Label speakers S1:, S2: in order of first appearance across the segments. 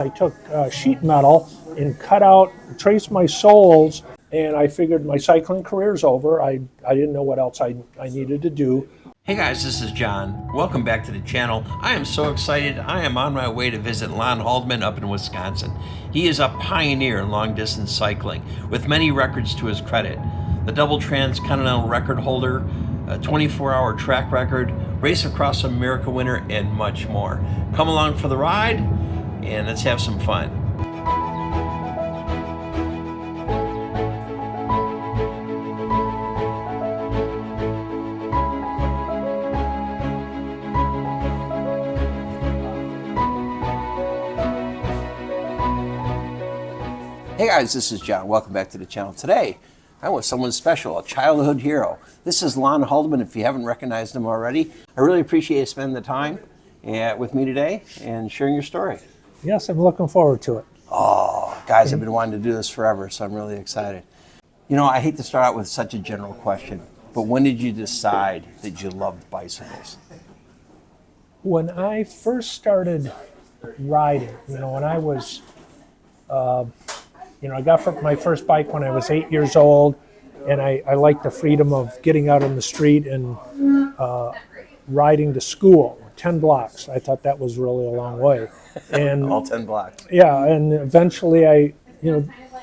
S1: I took sheet metal and cut out, traced my soles, and I figured my cycling career's over. I didn't know what else I needed to do.
S2: Hey guys, this is John. Welcome back to the channel. I am so excited. I am on my way to visit Lon Haldeman up in Wisconsin. He is a pioneer in long distance cycling with many records to his credit. The double transcontinental record holder, a 24-hour track record, race across America winner, and much more. Come along for the ride and let's have some fun. Hey guys, this is John. Welcome back to the channel. Today, I'm with someone special, a childhood hero. This is Lon Haldeman, if you haven't recognized him already. I really appreciate you spending the time with me today and sharing your story.
S1: Yes, I'm looking forward to it.
S2: Oh, guys, I've been wanting to do this forever, so I'm really excited. You know, I hate to start out with such a general question, but when did you decide that you loved bicycles?
S1: When I first started riding, when I was, I got my first bike when I was 8 years old, and I liked the freedom of getting out on the street and riding to school, 10 blocks. I thought that was really a long way. And
S2: all 10 blocks.
S1: Yeah, and eventually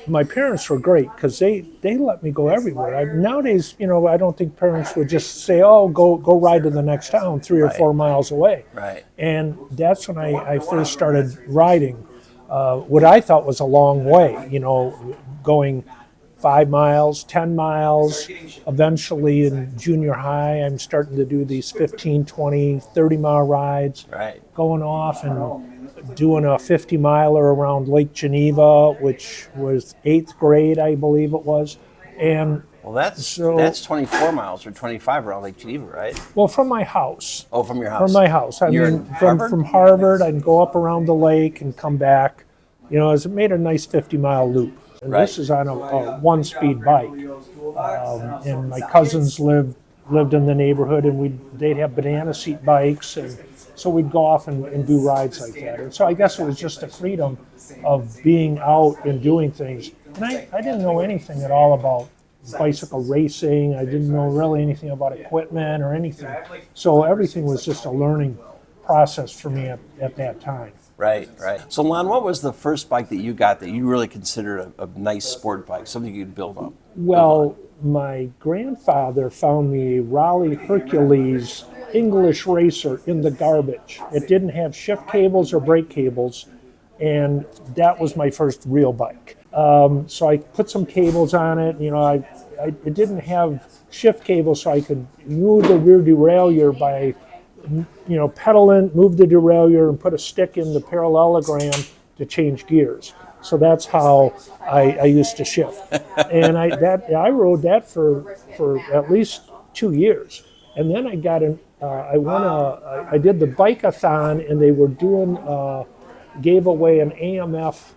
S1: my parents were great because they let me go everywhere. Nowadays, I don't think parents would just say, oh, go ride to the next town 3 or 4 miles away.
S2: Right.
S1: And that's when I first started riding. What I thought was a long way, going 5 miles, 10 miles. Eventually in junior high, I'm starting to do these 15, 20, 30-mile rides.
S2: Right.
S1: Going off and doing a 50-miler around Lake Geneva, which was 8th grade, I believe it was. And
S2: well, that's 24 miles or 25 around Lake Geneva, right?
S1: Well, from my house.
S2: Oh, from your house.
S1: From my house. From Harvard, I'd go up around the lake and come back. It made a nice 50-mile loop. And
S2: right.
S1: This is on a one-speed bike. And my cousins lived in the neighborhood, and they'd have banana seat bikes, and so we'd go off and do rides like that. And so I guess it was just the freedom of being out and doing things. And I didn't know anything at all about bicycle racing. I didn't know really anything about equipment or anything. So everything was just a learning process for me at that time.
S2: Right, right. So Lon, what was the first bike that you got that you really considered a nice sport bike, something you could build on?
S1: Well, my grandfather found me a Raleigh Hercules English racer in the garbage. It didn't have shift cables or brake cables, and that was my first real bike. So I put some cables on it. It didn't have shift cables, so I could move the rear derailleur by pedaling, move the derailleur, and put a stick in the parallelogram to change gears. So that's how I used to shift. And I rode that for at least 2 years. And then I got I did the bike-a-thon, and they were gave away an AMF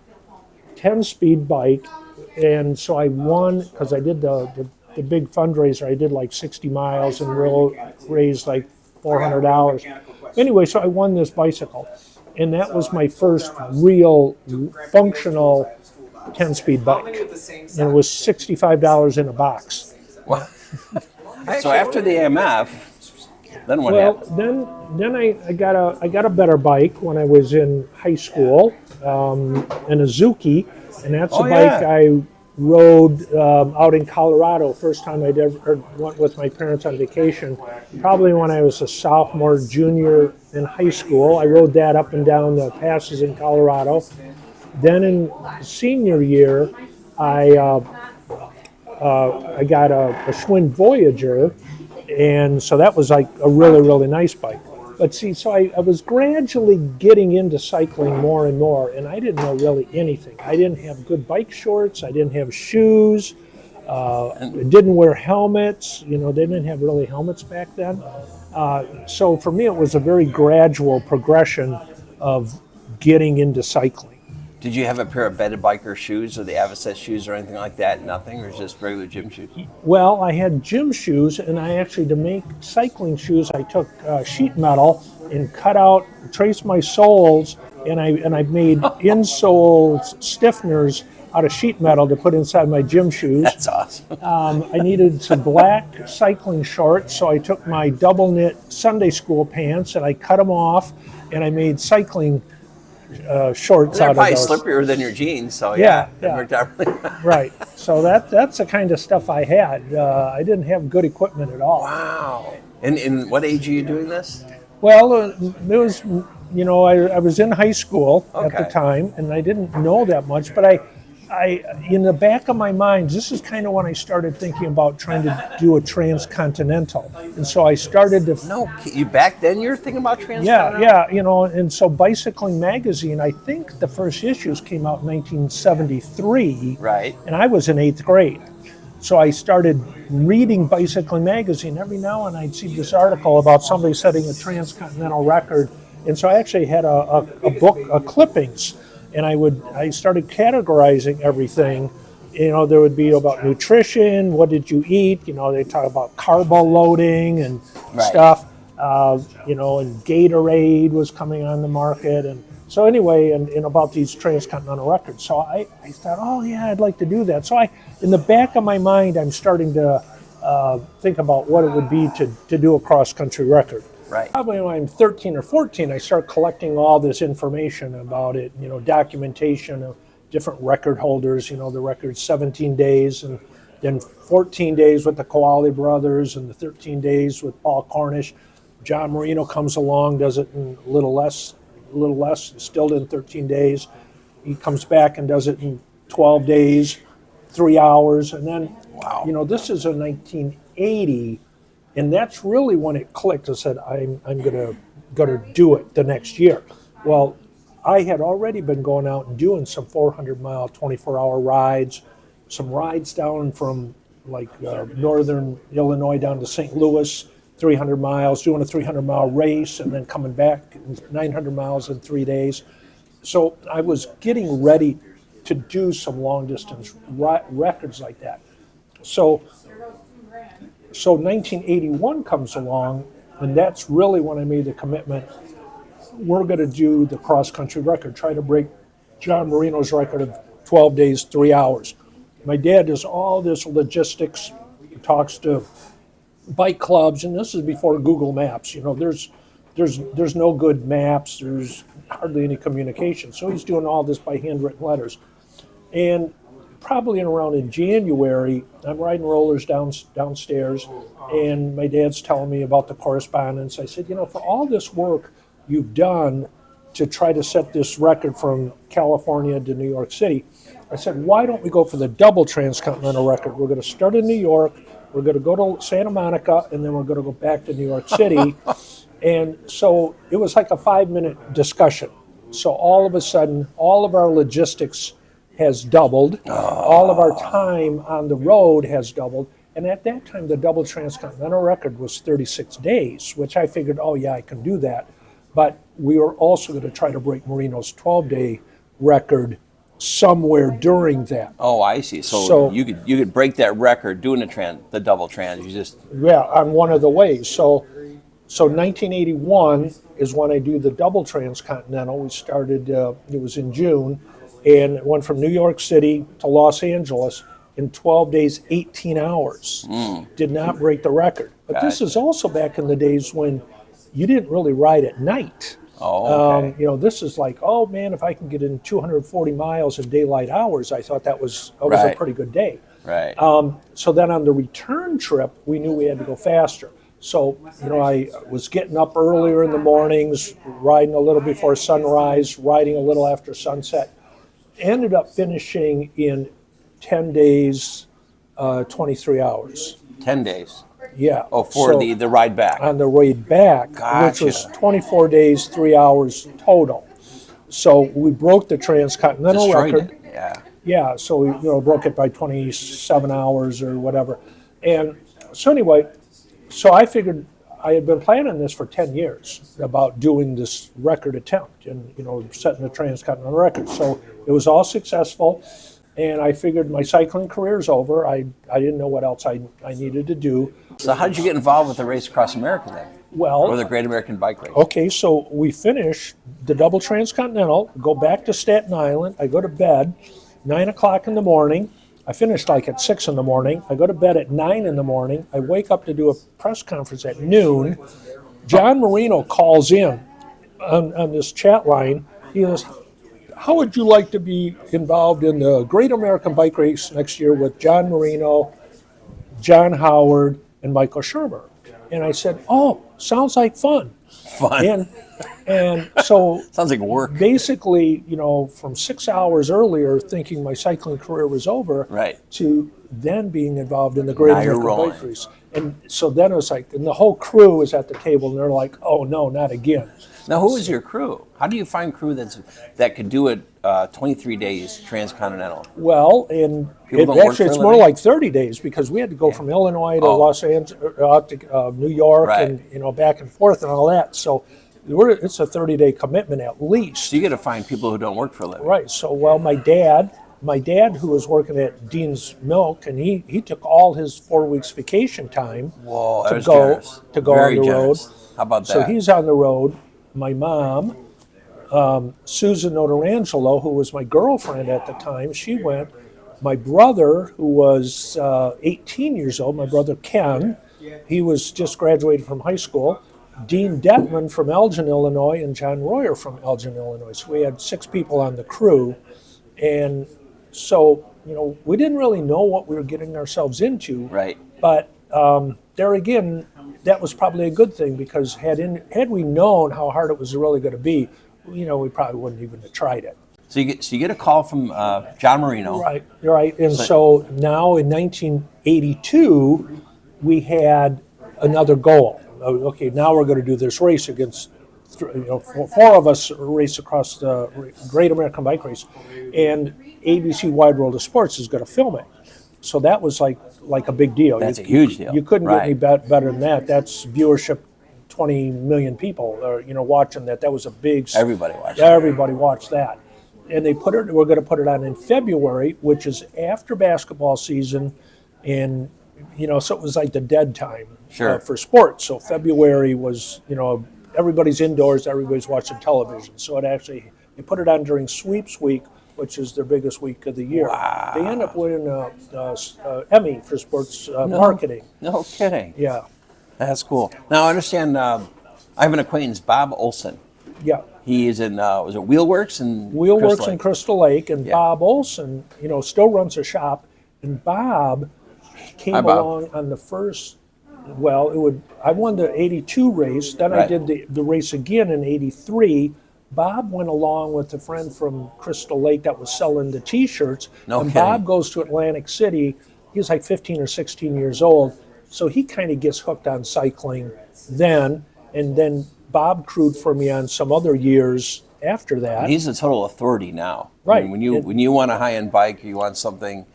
S1: 10-speed bike. And so I won, because I did the big fundraiser. I did like 60 miles and raised like $400. Anyway, so I won this bicycle, and that was my first real functional 10-speed bike. And it was $65 in a box.
S2: Wow. So after the AMF, then what happened?
S1: Then I got a better bike when I was in high school, an Azuki, and that's a bike I rode out in Colorado. First time I'd ever went with my parents on vacation, probably when I was a sophomore, junior in high school. I rode that up and down the passes in Colorado. Then in senior year, I got a Schwinn Voyager, and so that was like a really, really nice bike. But see, so I was gradually getting into cycling more and more, and I didn't know really anything. I didn't have good bike shorts. I didn't have shoes. Didn't wear helmets. They didn't have really helmets back then. So for me, it was a very gradual progression of getting into cycling.
S2: Did you have a pair of bedded biker shoes or the Avocet shoes or anything like that? Nothing, or just regular gym shoes?
S1: Well, I had gym shoes, and to make cycling shoes, I took sheet metal and cut out, traced my soles, and I made insole stiffeners out of sheet metal to put inside my gym shoes.
S2: That's awesome.
S1: I needed some black cycling shorts, so I took my double knit Sunday school pants and I cut them off, and I made cycling shorts
S2: They're
S1: out of
S2: probably
S1: those.
S2: slipperier than your jeans, so
S1: Yeah,
S2: it
S1: yeah.
S2: worked out really well.
S1: Right. So that's the kind of stuff I had. I didn't have good equipment at all.
S2: Wow. And what age are you doing this?
S1: Well, it was, I was in high school at the
S2: Okay.
S1: time, and I didn't know that much, but I, in the back of my mind, this is kind of when I started thinking about trying to do a transcontinental. And so I started to...
S2: No, you back then you were thinking about transcontinental?
S1: Yeah, and so Bicycling Magazine, I think the first issues came out in 1973.
S2: Right.
S1: And I was in 8th grade. So I started reading Bicycling Magazine. Every now and I'd see this article about somebody setting a transcontinental record. And so I actually had a book of clippings, and I started categorizing everything. There would be about nutrition, what did you eat? They talk about carbo loading and stuff. And Gatorade was coming on the market. And so anyway, and about these transcontinental records. So I thought, oh yeah, I'd like to do that. So in the back of my mind, I'm starting to think about what it would be to do a cross-country record.
S2: Right.
S1: Probably when I'm 13 or 14, I start collecting all this information about it, documentation of different record holders, the record's 17 days, and then 14 days with the Koali brothers, and the 13 days with Paul Cornish. John Marino comes along, does it in a little less, still in 13 days. He comes back and does it in 12 days, 3 hours, and then, this is in 1980, and that's really when it clicked. I said, I'm gonna do it the next year. Well, I had already been going out and doing some 400-mile, 24-hour rides, some rides down from northern Illinois down to St. Louis, 300 miles, doing a 300-mile race, and then coming back 900 miles in 3 days. So I was getting ready to do some long-distance records like that. So 1981 comes along, and that's really when I made the commitment. We're going to do the cross-country record, try to break John Marino's record of 12 days, 3 hours. My dad does all this logistics, talks to bike clubs, and this is before Google Maps. There's no good maps, there's hardly any communication. So he's doing all this by handwritten letters. And probably around in January, I'm riding rollers downstairs, and my dad's telling me about the correspondence. I said, for all this work you've done to try to set this record from California to New York City, I said, why don't we go for the double transcontinental record? We're going to start in New York, we're going to go to Santa Monica, and then we're going to go back to New York City. And so it was like a 5-minute discussion. So all of a sudden, all of our logistics has doubled. All of our time on the road has doubled. And at that time, the double transcontinental record was 36 days, which I figured, oh yeah, I can do that. But we were also going to try to break Marino's 12-day record somewhere during that.
S2: Oh, I see. So you could break that record doing the double trans.
S1: On one of the ways. So 1981 is when I do the double transcontinental. We started, it was in June, and it went from New York City to Los Angeles in 12 days, 18 hours. Did not break the record. But this is also back in the days when you didn't really ride at night.
S2: Oh, okay.
S1: This is like, oh man, if I can get in 240 miles in daylight hours, I thought that was a pretty good day.
S2: Right.
S1: So then on the return trip, we knew we had to go faster. So, I was getting up earlier in the mornings, riding a little before sunrise, riding a little after sunset. Ended up finishing in 10 days, 23 hours.
S2: 10 days.
S1: Yeah.
S2: Oh, for the ride back.
S1: On the ride back,
S2: Gotcha.
S1: which was 24 days, 3 hours total. So we broke the transcontinental
S2: Destroyed
S1: record.
S2: it. Yeah.
S1: Yeah, so we broke it by 27 hours or whatever. And so anyway, so I figured I had been planning this for 10 years about doing this record attempt and, setting a transcontinental record. So it was all successful, and I figured my cycling career's over. I didn't know what else I needed to do.
S2: So how did you get involved with the Race Across America then? or the Great American Bike Race?
S1: Okay, so we finish the double transcontinental, go back to Staten Island. I go to bed 9 o'clock in the morning. I finished like at 6 in the morning. I go to bed at 9 in the morning. I wake up to do a press conference at noon. John Marino calls in on this chat line. He goes, how would you like to be involved in the Great American Bike Race next year with John Marino, John Howard, and Michael Shermer? And I said, oh, sounds like fun.
S2: Fun.
S1: And so
S2: sounds like work.
S1: Basically, from 6 hours earlier, thinking my cycling career was over,
S2: right,
S1: to then being involved in the Great American Bike Race. And so then it was like, and the whole crew was at the table, and they're like, oh, no, not again.
S2: Now, who is your crew? How do you find crew that could do it 23 days transcontinental?
S1: Well, and it's more like 30 days because we had to go from Illinois to Los Angeles, to New York, and back and forth and all that. So it's a 30-day commitment at least.
S2: So you got to find people who don't work for a living.
S1: Right. So, my dad, who was working at Dean's Milk, and he took all his 4 weeks vacation time to go on the road.
S2: How about that?
S1: So he's on the road. My mom, Susan Notorangelo, who was my girlfriend at the time, she went. My brother, who was 18 years old, my brother Ken, he was just graduated from high school. Dean Detman from Elgin, Illinois, and John Royer from Elgin, Illinois. So we had 6 people on the crew. And so, we didn't really know what we were getting ourselves into.
S2: Right.
S1: But there again, that was probably a good thing because had we known how hard it was really going to be, we probably wouldn't even have tried it.
S2: So you get a call from John Marino.
S1: Right. And so now in 1982, we had another goal. Okay, now we're going to do this race against, 4 of us race across the Great American Bike Race, and ABC Wide World of Sports is going to film it. So that was like a big deal.
S2: That's a huge deal.
S1: You couldn't get any better than that. That's viewership, 20 million people are watching that. That was a big.
S2: Everybody watched.
S1: Everybody watched that, and we're going to put it on in February, which is after basketball season, and so it was like the dead time for sports. So February was everybody's indoors, everybody's watching television. So they put it on during Sweeps Week, which is their biggest week of the year.
S2: Wow.
S1: They end up winning an Emmy for sports marketing.
S2: No kidding.
S1: Yeah.
S2: That's cool. Now, I understand, I have an acquaintance, Bob Olson.
S1: Yeah.
S2: He is in, was it Wheelworks in
S1: Wheelworks in Crystal Lake, and Bob Olson, still runs a shop. And Bob came along on the first, I won the 82 race, then I did the race again in 83. Bob went along with a friend from Crystal Lake that was selling the T-shirts. Bob goes to Atlantic City. He's like 15 or 16 years old. So he kind of gets hooked on cycling then. And then Bob crewed for me on some other years after that.
S2: And he's a total authority now.
S1: Right.
S2: I mean, when you want a high-end bike, or you want something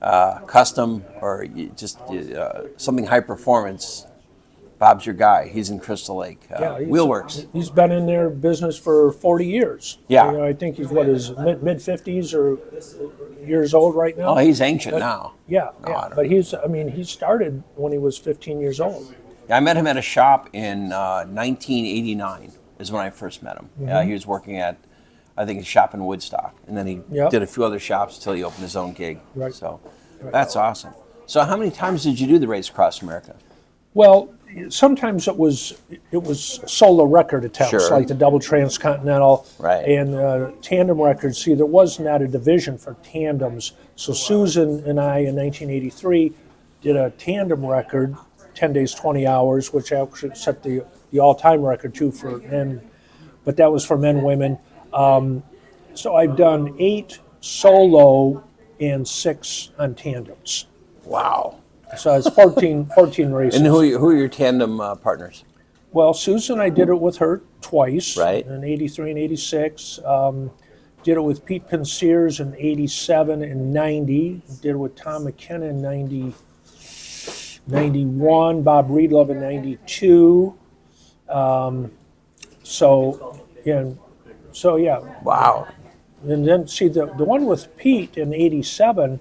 S2: custom, or just something high performance, Bob's your guy. He's in Crystal Lake. Wheelworks.
S1: He's been in their business for 40 years.
S2: Yeah.
S1: I think he's his mid-50s or years old right now.
S2: Oh, he's ancient now.
S1: Yeah. But he started when he was 15 years old.
S2: I met him at a shop in 1989 is when I first met him.
S1: Mm-hmm.
S2: He was working at, I think, a shop in Woodstock. And then he did a few other shops until he opened his own gig.
S1: Right.
S2: So that's awesome. So how many times did you do the race across America?
S1: Well, sometimes it was solo record attempts, like the double transcontinental and tandem records. See, there was not a division for tandems. So Susan and I in 1983 did a tandem record, 10 days, 20 hours, which actually set the all-time record too for men, but that was for men, women. So I've done 8 solo and 6 on tandems.
S2: Wow.
S1: So it's 14 races.
S2: And who are your tandem partners?
S1: Well, Susan, I did it with her twice,
S2: right?
S1: In 83 and 86. Did it with Pete Pensears in 87 and 90. Did it with Tom McKenna in 91. Bob Reedlove in 92.
S2: Wow.
S1: And then, see, the one with Pete in 87,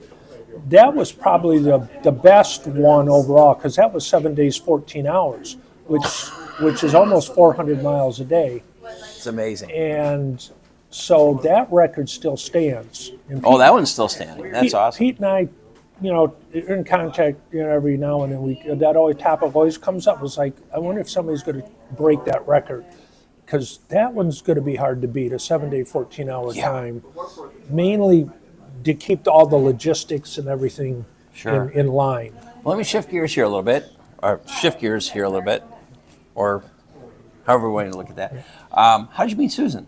S1: that was probably the best one overall because that was 7 days, 14 hours. which is almost 400 miles a day.
S2: It's amazing.
S1: And so that record still stands. And
S2: Oh, that one's still standing. That's awesome.
S1: Pete and I, are in contact, every now and then. That topic always comes up. It's like, I wonder if somebody's going to break that record, because that one's going to be hard to beat, a 7-day, 14-hour time, mainly to keep all the logistics and everything in line.
S2: Well, let me shift gears here a little bit, or however we want to look at that. How did you meet Susan?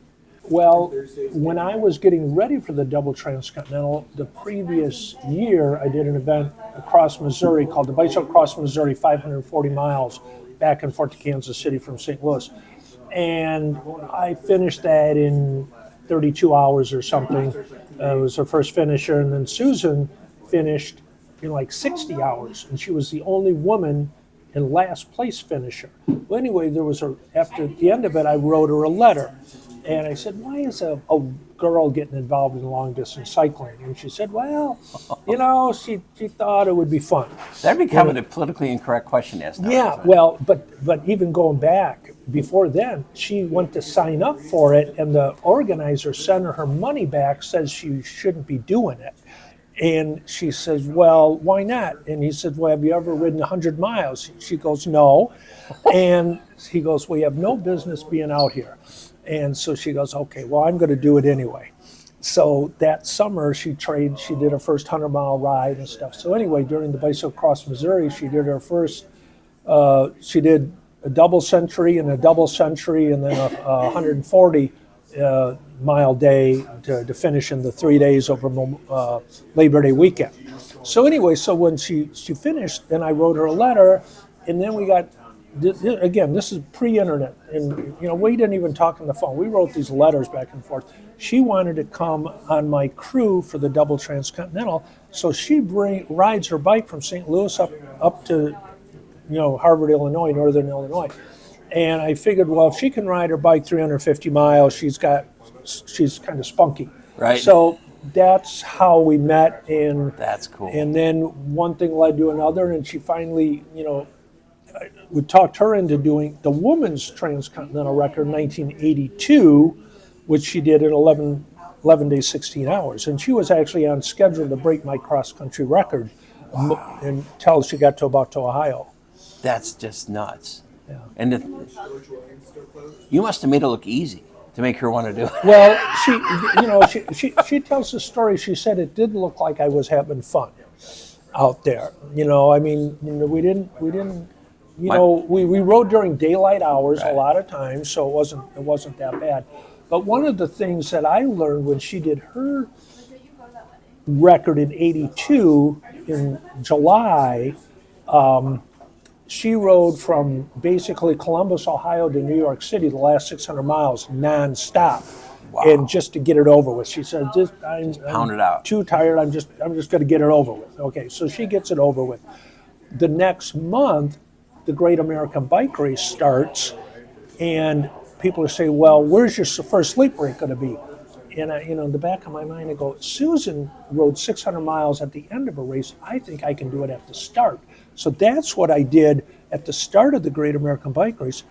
S1: Well, when I was getting ready for the double transcontinental, the previous year, I did an event across Missouri called the Bicycle Across Missouri, 540 miles back and forth to Kansas City from St. Louis. And I finished that in 32 hours or something. It was her first finisher. And then Susan finished in like 60 hours. And she was the only woman in last place finisher. Well, anyway, after the end of it, I wrote her a letter. And I said, why is a girl getting involved in long distance cycling? And she said, well, she thought it would be fun.
S2: That became a politically incorrect question to ask.
S1: Yeah, well, but even going back, before then, she went to sign up for it, and the organizer sent her money back, says she shouldn't be doing it. And she says, well, why not? And he said, well, have you ever ridden 100 miles? She goes, no. And he goes, well, you have no business being out here. And so she goes, okay, well, I'm going to do it anyway. So that summer, she did her first 100-mile ride and stuff. So anyway, during the Bicycle Across Missouri, she did her first, she did a double century and a double century, and then a 140-mile day to finish in the 3 days over Labor Day weekend. So anyway, when she finished, then I wrote her a letter, and then we got, again, this is pre-internet, and we didn't even talk on the phone. We wrote these letters back and forth. She wanted to come on my crew for the double transcontinental, so she rides her bike from St. Louis up to Harvard, Illinois, Northern Illinois. And I figured, well, if she can ride her bike 350 miles, she's kind of spunky.
S2: Right.
S1: So that's how we met, and
S2: that's cool.
S1: And then one thing led to another, and she finally, we talked her into doing the women's transcontinental record in 1982, which she did in 11 days, 16 hours. And she was actually on schedule to break my cross-country record until she got to about to Ohio.
S2: That's just nuts.
S1: Yeah.
S2: And you must have made it look easy to make her want to do it.
S1: Well, she tells the story. She said it did look like I was having fun out there. We didn't. We rode during daylight hours a lot of times, so it wasn't that bad. But one of the things that I learned when she did her record in '82 in July, she rode from basically Columbus, Ohio to New York City, the last 600 miles nonstop. Wow. And just to get it over with. She said, I'm
S2: pound it out.
S1: Too tired, I'm just going to get it over with. Okay, so she gets it over with. The next month, the Great American Bike Race starts, and people are saying, well, where's your first sleep break going to be? And in the back of my mind, I go, Susan rode 600 miles at the end of a race. I think I can do it at the start. So that's what I did at the start of the Great American Bike Race.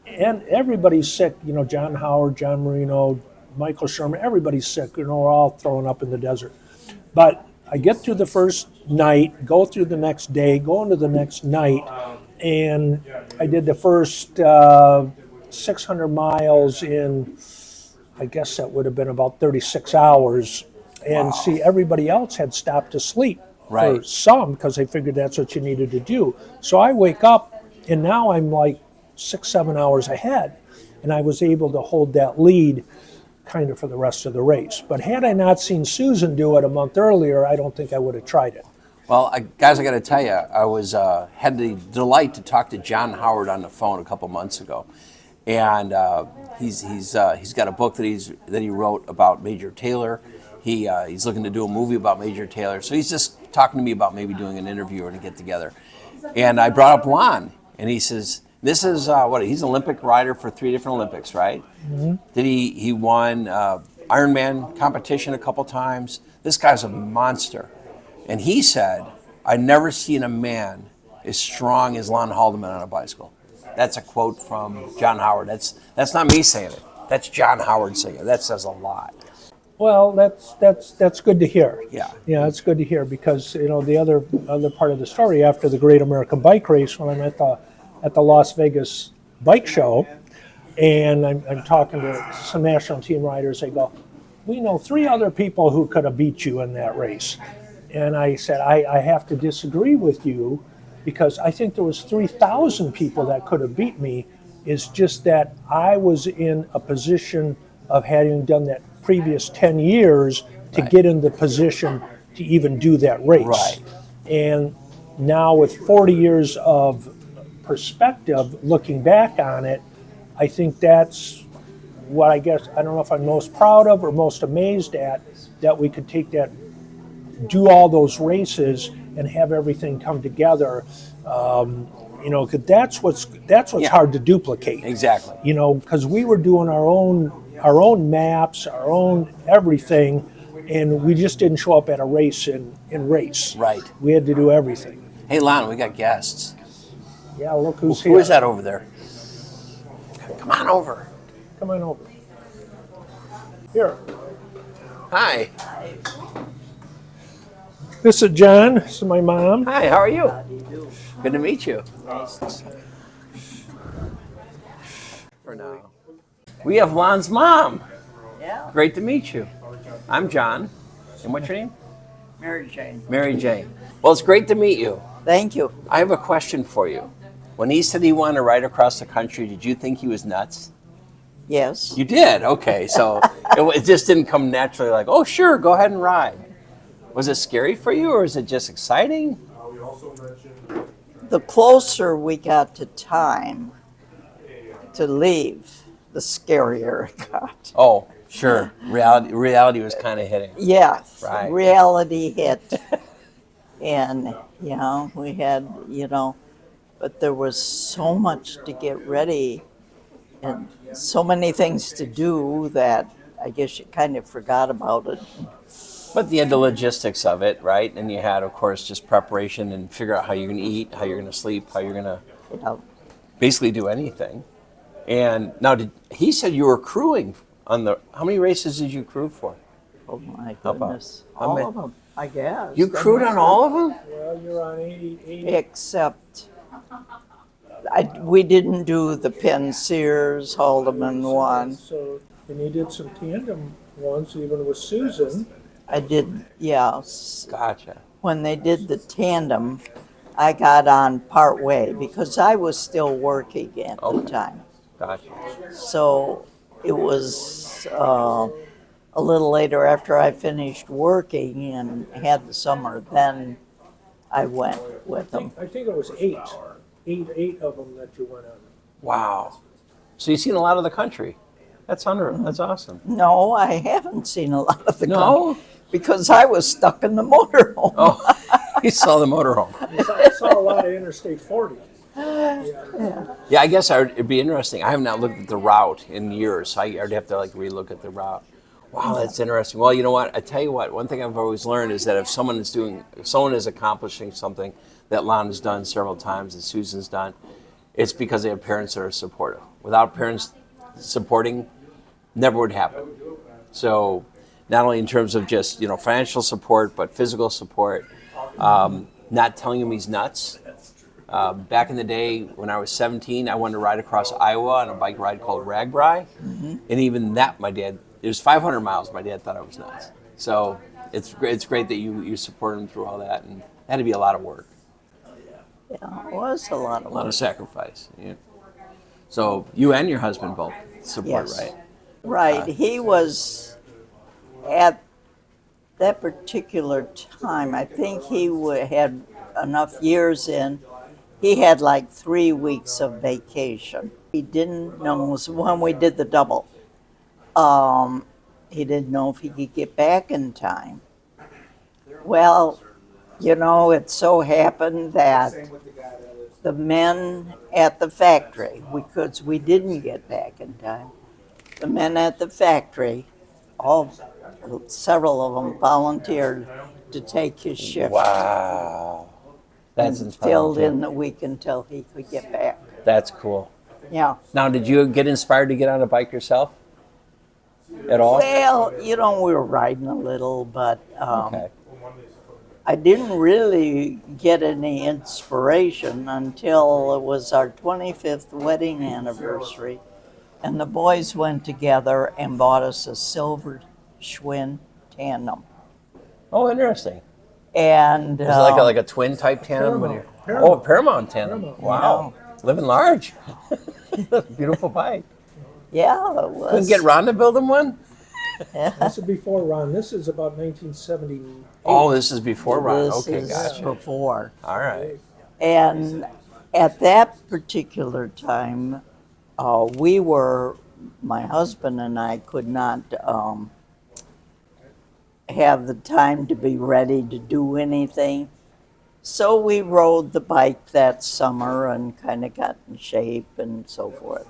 S1: And everybody's sick, John Howard, John Marino, Michael Sherman, everybody's sick. We're all thrown up in the desert. But I get through the first night, go through the next day, go into the next night, and I did the first 600 miles in, I guess that would have been about 36 hours. And see, everybody else had stopped to sleep.
S2: Right.
S1: For some, because they figured that's what you needed to do. So I wake up, and now I'm like 6-7 hours ahead, and I was able to hold that lead kind of for the rest of the race. But had I not seen Susan do it a month earlier, I don't think I would have tried it.
S2: Well, guys, I got to tell you, I had the delight to talk to John Howard on the phone a couple months ago, and he's got a book that he wrote about Major Taylor. He's looking to do a movie about Major Taylor, so he's just talking to me about maybe doing an interview or to get together. And I brought up Lon, and he says, this is he's an Olympic rider for 3 different Olympics, right? Mm-hmm. He won Ironman competition a couple times. This guy's a monster. And he said, I've never seen a man as strong as Lon Haldeman on a bicycle. That's a quote from John Howard. That's not me saying it. That's John Howard saying it. That says a lot.
S1: Well, that's good to hear.
S2: Yeah.
S1: Yeah, it's good to hear because the other part of the story after the Great American Bike Race, when I'm at the Las Vegas Bike Show, and I'm talking to some national team riders, they go, "We know 3 other people who could have beat you in that race," and I said, "I have to disagree with you because I think there was 3,000 people that could have beat me. It's just that I was in a position of having done that previous 10 years to get in the position to even do that race."
S2: Right.
S1: And now with 40 years of perspective looking back on it, I think that's what I don't know if I'm most proud of or most amazed at, that we could take that, do all those races and have everything come together. 'Cause that's what's hard to duplicate.
S2: Exactly.
S1: Because we were doing our own maps, our own everything, and we just didn't show up at a race in race.
S2: Right.
S1: We had to do everything.
S2: Hey, Lon, we got guests.
S1: Yeah, look who's here.
S2: Who is that over there? Come on over.
S1: Come on over. Here.
S2: Hi.
S1: This is John. This is my mom.
S2: Hi, how are you? Good to meet you. For now. We have Lon's mom.
S3: Yeah,
S2: Great to meet you. I'm John. And what's your name?
S3: Mary Jane.
S2: Mary Jane. Well, it's great to meet you.
S3: Thank you.
S2: I have a question for you. When he said he wanted to ride across the country, did you think he was nuts?
S3: Yes.
S2: You did? Okay. So it just didn't come naturally like, oh, sure, go ahead and ride. Was it scary for you or is it just exciting?
S3: The closer we got to time to leave, the scarier it got.
S2: Oh, sure. Reality was kind of hitting.
S3: Yes,
S2: Right.
S3: reality hit. And, we had, but there was so much to get ready and so many things to do that I guess you kind of forgot about it.
S2: But you had the logistics of it, right? And you had, of course, just preparation and figure out how you're going to eat, how you're going to sleep, how you're going to basically do anything. And now, he said you were crewing how many races did you crew for?
S3: Oh my
S2: How about-
S3: goodness.
S2: how
S3: All
S2: many-
S3: of them, I guess.
S2: You crewed on all of them?
S1: Well, you're on 80.
S3: Except we didn't do the Penn Sears Haldeman one.
S1: So, and you did some tandem ones, even with Susan.
S3: I did, yes.
S2: Gotcha.
S3: When they did the tandem, I got on part way because I was still working at the time.
S2: Gotcha.
S3: So it was a little later after I finished working and had the summer, then I went with them.
S1: I think it was 8. Eight of them that you went on.
S2: Wow. So you've seen a lot of the country. That's unreal. That's awesome.
S3: No, I haven't seen a lot of the
S2: No?
S3: country because I was stuck in the motorhome.
S2: Oh, you saw the motorhome.
S1: I saw a lot of Interstate 40.
S2: Yeah, I guess it'd be interesting. I have not looked at the route in years, so I'd have to relook at the route. Wow, that's interesting. Well, you know what? I tell you what. One thing I've always learned is that if someone is accomplishing something that Lon has done several times, that Susan's done, it's because they have parents that are supportive. Without parents supporting, never would happen. So, not only in terms of just financial support, but physical support. Not telling him he's nuts. Back in the day, when I was 17, I wanted to ride across Iowa on a bike ride called Ragbri. Mm-hmm. And even that, it was 500 miles. My dad thought I was nuts. So it's great that you support him through all that. And it had to be a lot of work.
S3: Yeah, it was a lot of
S2: A lot
S3: work.
S2: of sacrifice. Yeah. So you and your husband both support,
S3: Yes.
S2: right?
S3: Right. He was at that particular time, I think he had enough years in. He had like 3 weeks of vacation. He didn't know, it was when we did the double. He didn't know if he could get back in time. Well, it so happened that the men at the factory, because we didn't get back in time, the men at the factory, several of them volunteered to take his shift.
S2: Wow. That's
S3: and
S2: inspiring.
S3: filled in the week until he could get back.
S2: That's cool.
S3: Yeah.
S2: Now, did you get inspired to get on a bike yourself at all?
S3: Well, we were riding a little, but
S2: Okay.
S3: I didn't really get any inspiration until it was our 25th wedding anniversary. And the boys went together and bought us a silver Schwinn Tandem.
S2: Oh, interesting.
S3: And
S2: Is it like a twin type tandem?
S1: Paramount.
S2: Paramount tandem.
S1: Paramount.
S2: Wow. Living large. Beautiful bike.
S3: yeah, it was.
S2: Couldn't get Ron to build him one?
S1: This is before Ron. This is about 1978.
S2: Oh, this is before Ron.
S3: This
S2: Okay,
S3: is
S2: gotcha.
S3: before.
S2: All right.
S3: And at that particular time, my husband and I could not have the time to be ready to do anything. So we rode the bike that summer and kind of got in shape and so forth.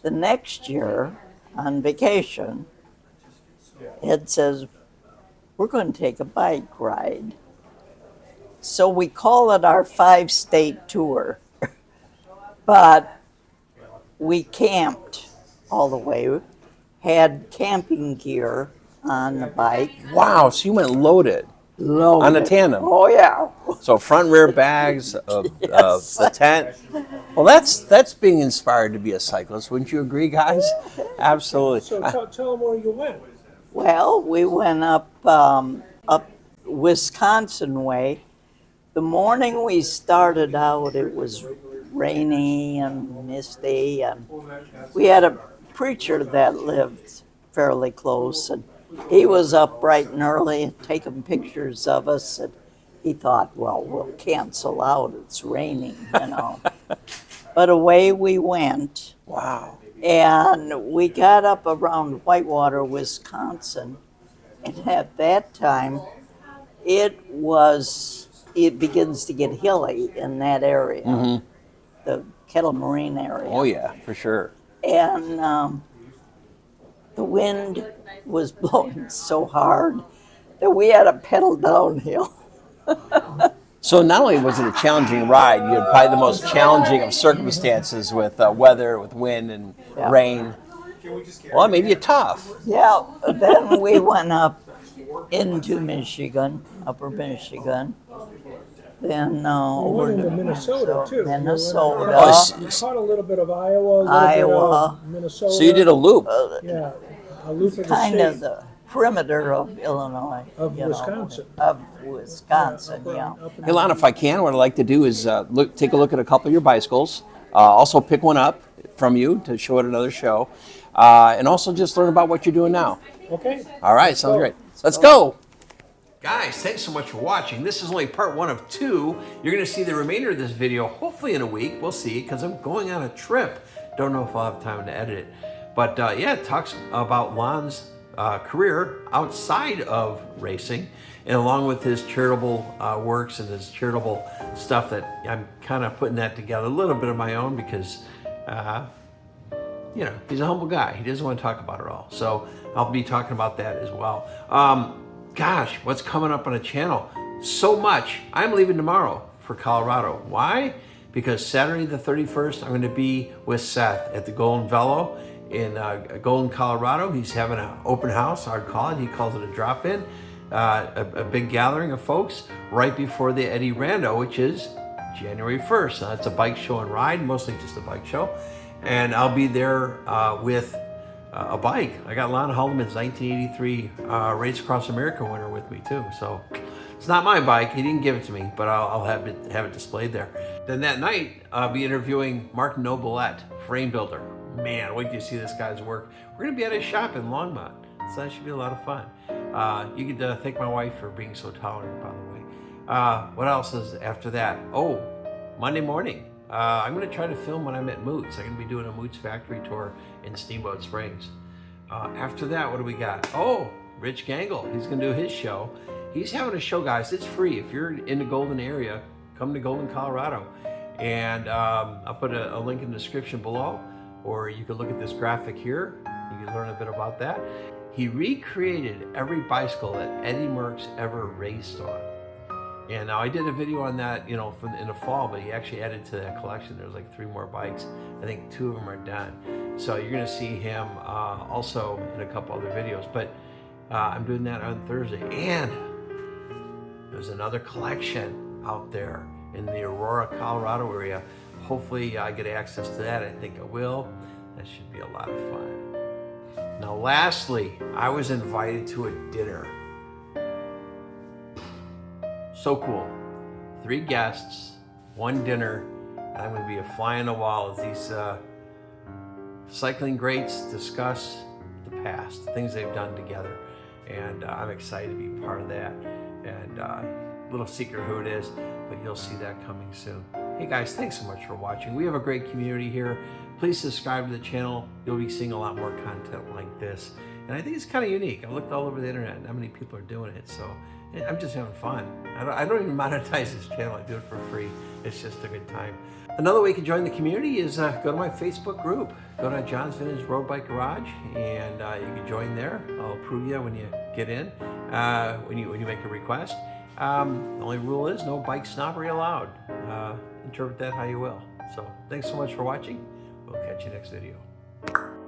S3: The next year, on vacation, Ed says, we're going to take a bike ride. So we call it our 5-state tour. But we camped all the way, had camping gear on the bike.
S2: Wow, so you went loaded
S3: Loaded.
S2: on a tandem.
S3: Oh, yeah.
S2: So front rear bags of
S3: Yes.
S2: the tent. Well, that's being inspired to be a cyclist. Wouldn't you agree, guys? Absolutely.
S1: So tell them where you went.
S3: Well, we went up Wisconsin way. The morning we started out, it was rainy and misty, and we had a preacher that lived fairly close, and he was up bright and early taking pictures of us, and he thought, well, we'll cancel out, it's raining, But away we went.
S2: Wow.
S3: And we got up around Whitewater, Wisconsin, and at that time, it begins to get hilly in that area, the Kettle Marine area.
S2: Oh yeah, for sure.
S3: And the wind was blowing so hard that we had to pedal downhill.
S2: So not only was it a challenging ride, you had probably the most challenging of circumstances with weather, with wind and
S3: Yeah.
S2: rain. Well, it made you tough.
S3: Yeah, then we went up into Michigan, upper Michigan. Then
S1: You
S3: over
S1: went into
S3: to
S1: Minnesota, too.
S3: Minnesota.
S1: You caught a little bit of Iowa, a little bit
S3: Iowa.
S1: of Minnesota.
S2: So you did a loop.
S1: Yeah, a loop of the
S3: Kind
S1: state.
S3: of the perimeter of Illinois.
S1: Of Wisconsin.
S3: Of Wisconsin, yeah.
S1: Up and
S2: Hey, Lon, if I can, what I'd like to do is take a look at a couple of your bicycles. Also pick one up from you to show at another show. And also just learn about what you're doing now.
S1: Okay.
S2: All right, sounds great. Let's go. Guys, thanks so much for watching. This is only part 1 of 2. You're going to see the remainder of this video hopefully in a week. We'll see, because I'm going on a trip. Don't know if I'll have time to edit it. But yeah, it talks about Lon's career outside of racing, and along with his charitable works and his charitable stuff, that I'm kind of putting that together, a little bit of my own, because he's a humble guy. He doesn't want to talk about it all. So I'll be talking about that as well. Gosh, what's coming up on the channel? So much. I'm leaving tomorrow for Colorado. Why? Because Saturday the 31st, I'm going to be with Seth at the Golden Velo in Golden, Colorado. He's having an open house, I'd call it. He calls it a drop-in. A big gathering of folks right before the Eddie Rando, which is January 1st. Now, it's a bike show and ride, mostly just a bike show. And I'll be there with a bike. I got Lon Haldeman's 1983 Race Across America winner with me too. So it's not my bike. He didn't give it to me, but I'll have it displayed there. Then that night, I'll be interviewing Mark Nobilette, frame builder. Man, wait till you see this guy's work. We're gonna be at his shop in Longmont. So that should be a lot of fun. You could thank my wife for being so tolerant, by the way. What else is after that? Oh, Monday morning. I'm going to try to film when I'm at Moots. I'm going to be doing a Moots factory tour in Steamboat Springs. After that, what do we got? Oh, Rich Gangle. He's going to do his show. He's having a show, guys. It's free. If you're in the Golden area, come to Golden, Colorado. And I'll put a link in the description below, or you can look at this graphic here. You can learn a bit about that. He recreated every bicycle that Eddie Merckx ever raced on. And now I did a video on that, you know, from in the fall, but he actually added to that collection. There's like 3 more bikes. I think 2 of them are done. So you're gonna see him also in a couple other videos. But I'm doing that on Thursday. And there's another collection out there in the Aurora, Colorado area. Hopefully I get access to that. I think I will. That should be a lot of fun. Now lastly, I was invited to a dinner. So cool. 3 guests, 1 dinner, and I'm gonna be a fly on the wall as these cycling greats discuss the past, things they've done together. And I'm excited to be part of that. And little secret who it is, but you'll see that coming soon. Hey guys, thanks so much for watching. We have a great community here. Please subscribe to the channel. You'll be seeing a lot more content like this. And I think it's kind of unique. I've looked all over the internet and how many people are doing it. So I'm just having fun. I don't even monetize this channel. I do it for free. It's just a good time. Another way you can join the community is go to my Facebook group. Go to John's Vintage Road Bike Garage, and you can join there. I'll approve you when you get in, when you make a request. The only rule is no bike snobbery allowed. Interpret that how you will. So thanks so much for watching. We'll catch you next video.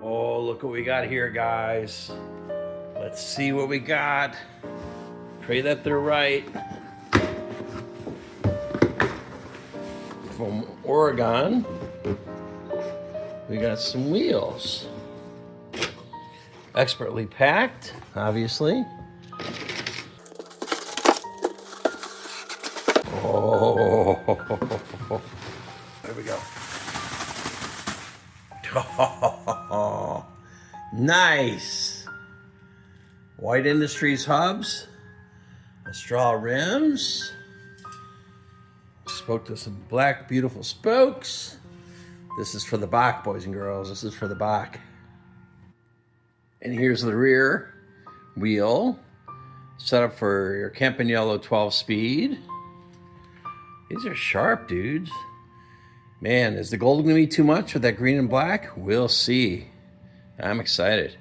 S2: Oh, look what we got here, guys. Let's see what we got. Pray that they're right. From Oregon, we got some wheels. Expertly packed, obviously. Oh, there we go. Oh, nice. White Industries hubs, straw rims. Spoke to some black, beautiful spokes. This is for the Bach, boys and girls. This is for the Bach. And here's the rear wheel, set up for your Campanello 12-speed. These are sharp, dudes. Man, is the gold gonna be too much with that green and black? We'll see. I'm excited.